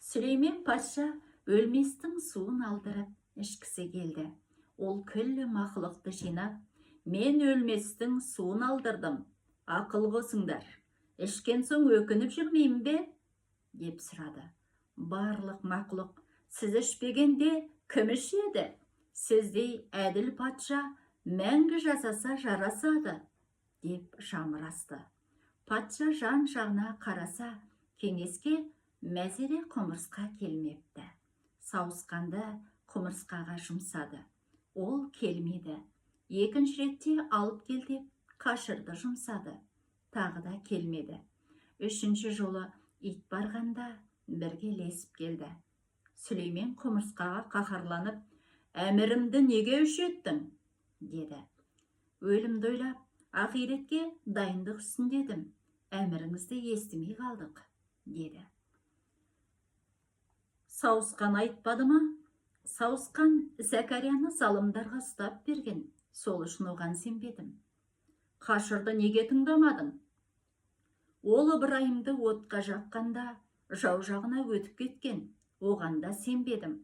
Сүлеймен патша өлместің суын алдырып ішкісі келді. Ол күллі мақұлықты жинап, мен өлместің суын алдырдым, ақыл қосыңдар, ішкен соң өкініп жүрмеймін бе? Деп сұрады. Барлық мақұлық, сіз ішпегенде кім ішеді? Сіздей әділ патша мәңгі жасаса жарасады, деп жамырасты. Патша жан жағына қараса, кеңеске мәзере құмырсқа келмепті. Сауысқанды құмырсқаға жұмсады. Ол келмеді. Екінші ретте алып кел деп қашырды жұмсады. Тағы да келмеді. Үшінші жолы ит барғанда бірге ілесіп келді. Сүлеймен құмырсқаға қаһарланып, әмірімді неге өшеттің? Деді. Өлімді ойлап, ақиретке дайындық үстіндедім. Әміріңізді естімей қалдық, деді. Сауысқан айтпады ма? Сауысқан Зәкәрияны залымдарға ұстап берген, сол үшін оған сенбедім. Қашырды неге тыңдамадың? Ол Ыбырайымды отқа жаққанда жау жағына өтіп кеткен, оған да сенбедім.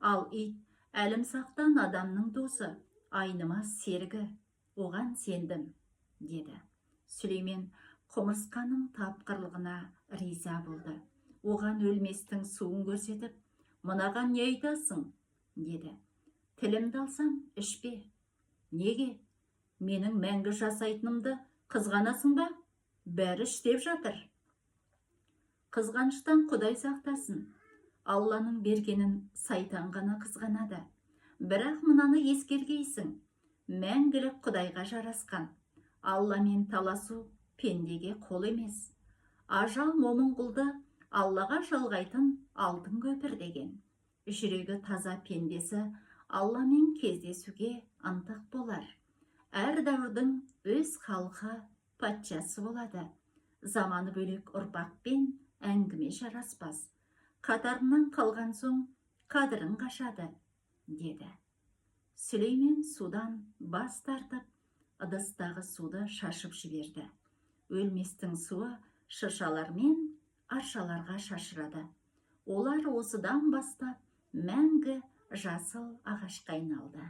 Ал ит әлімсақтан адамның досы, айнымас серігі, оған сендім, деді. Сүлеймен құмырсқаның тапқырлығына риза болды. Оған өлместің суын көрсетіп, мынаған не айтасың? Деді. Тілімді алсам, ішпе. Неге? Менің мәңгі жасайтынымды қызғанасың ба? Бәрі іштеп жатыр. Қызғаныштан Құдай сақтасын. Алланың бергенін сайтан ғана қызғанады. Бірақ мынаны ескергейсің. Мәңгілік Құдайға жарасқан. Алламен таласу пендеге қол емес. Ажал момын құлды Аллаға жалғайтын алтын көпір деген. Жүрегі таза пендесі Алламен кездесуге ынтық болар. Әр дәуірдің өз халқы патшасы болады. Заманы бөлек ұрпақпен әңгіме жараспас. Қатарынан қалған соң қадірін қашады, деді. Сүлеймен судан бас тартып, ыдыстағы суды шашып жіберді. Өлместің суы шыршалар мен аршаларға шашырады. Олар осыдан бастап мәңгі жасыл ағашқа айналды.